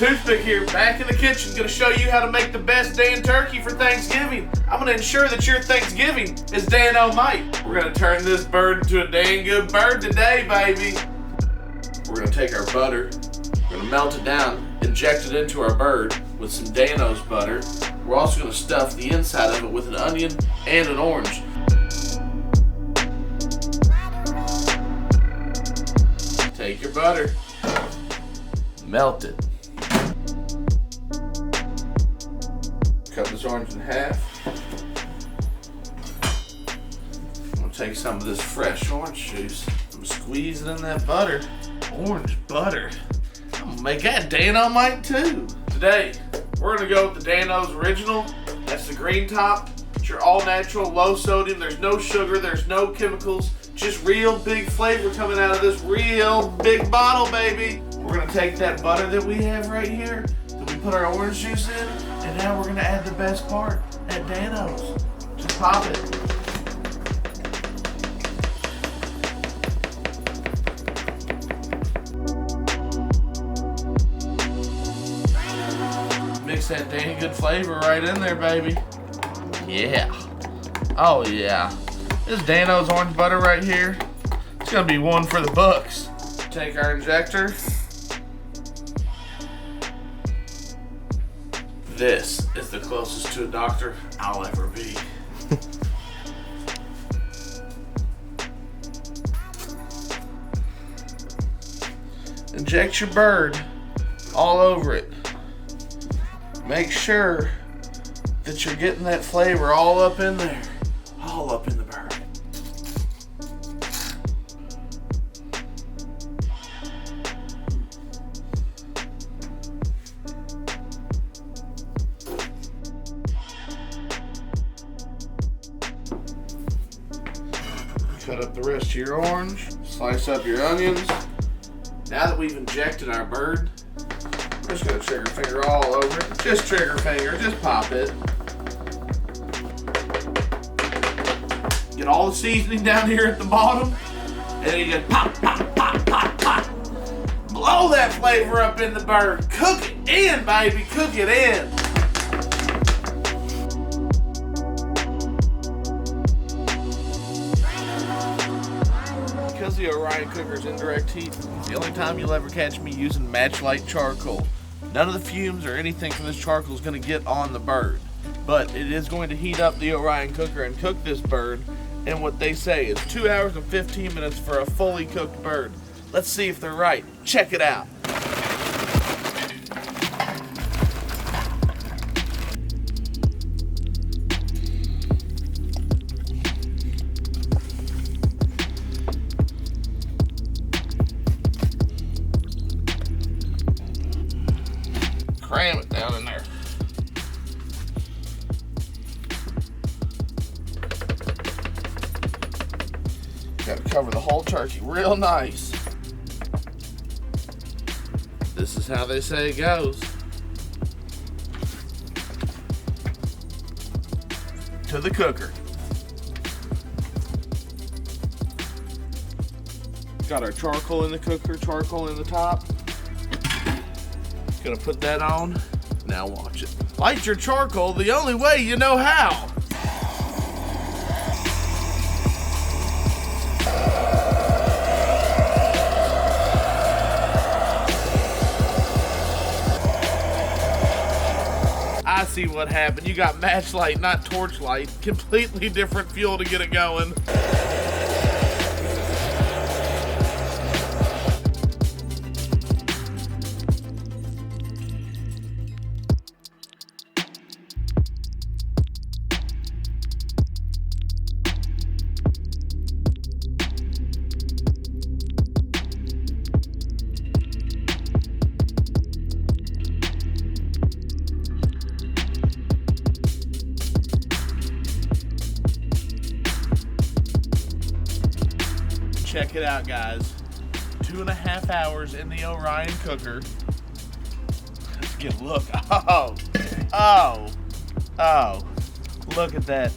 Toothpick here, back in the kitchen, gonna show you how to make the best Dan turkey for Thanksgiving. I'm gonna ensure that your Thanksgiving is Dan-O-Mite. We're gonna turn this bird into a dang good bird today, baby. We're gonna take our butter, we're gonna melt it down, inject it into our bird with some Dan-O's butter. We're also gonna stuff the inside of it with an onion and an orange. Take your butter, melt it. Cut this orange in half. I'm gonna take some of this fresh orange juice. I'm squeezing in that butter. Orange butter. I'm gonna make that Dan-O-Mite too. Today, we're gonna go with the Dan-O's original. That's the green top. It's your all natural, low sodium. There's no sugar, there's no chemicals. Just real big flavor coming out of this real big bottle, baby. We're gonna take that butter that we have right here, that we put our orange juice in, and now we're gonna add the best part, that Dan-O's. Just pop it. Mix that dang good flavor right in there, baby. Yeah. Oh yeah. This Dan-O's orange butter right here, it's gonna be one for the books. Take our injector. This is the closest to a doctor I'll ever be. Inject your bird all over it. Make sure that you're getting that flavor all up in there. All up in the bird. Cut up the rest of your orange. Slice up your onions. Now that we've injected our bird, I'm just gonna trigger finger all over it. Just trigger finger, just pop it. Get all the seasoning down here at the bottom, and then you just pop, pop, pop, pop, pop. Blow that flavor up in the bird. Cook it in, baby, cook it in. Because the Orion Cooker's indirect heat, it's the only time you'll ever catch me using matchlight charcoal. None of the fumes or anything from this charcoal is going to get on the bird, but it is going to heat up the Orion Cooker and cook this bird in what they say is 2 hours and 15 minutes for a fully cooked bird. Let's see if they're right. Check it out. Cram it down in there. Gotta cover the whole turkey real nice. This is how they say it goes. To the cooker. Got our charcoal in the cooker, charcoal in the top. Gonna put that on. Now watch it. Light your charcoal the only way you know how. I see what happened. You got matchlight, not torchlight. Completely different fuel to get it going. Check it out, guys. 2.5 hours in the Orion Cooker. Let's get a look. Oh, look at that.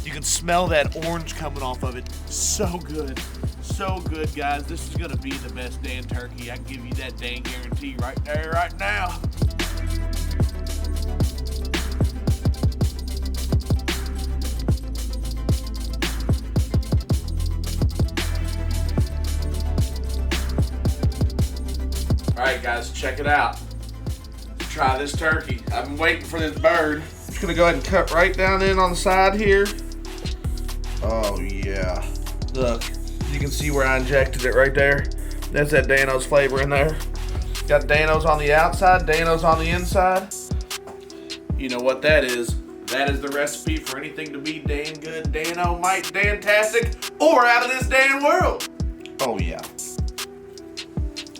You can smell that orange coming off of it. So good. So good, guys. This is going to be the best Dan turkey. I can give you that Dan guarantee right there, right now. guys, check it out. Try this turkey. I've been waiting for this bird. I'm just gonna go ahead and cut right down in on the side here. Oh yeah. Look, you can see where I injected it right there. That's that Dano's flavor in there. Got Dano's on the outside, Dano's on the inside. You know what that is. That is the recipe for anything to be Dan good, Dano-mite, Dan-tastic, or out of this Dan world. Oh yeah.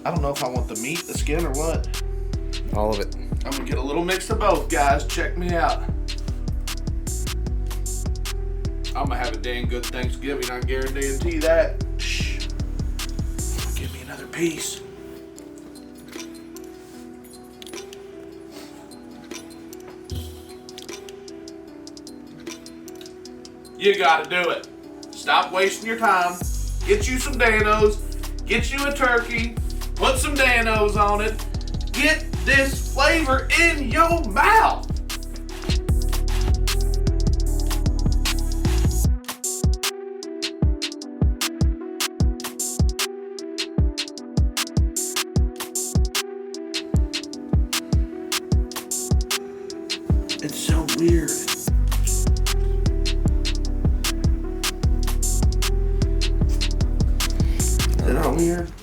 I don't know if I want the meat, the skin, or what. All of it. I'm gonna get a little mix of both, guys. Check me out. I'm gonna have a Dan good Thanksgiving, I guarantee that. Shh. Give me another piece. You gotta do it. Stop wasting your time. Get you some Danos. Get you a turkey. Put some Danos on it. Get this flavor in your mouth. It's so weird. Is it not weird?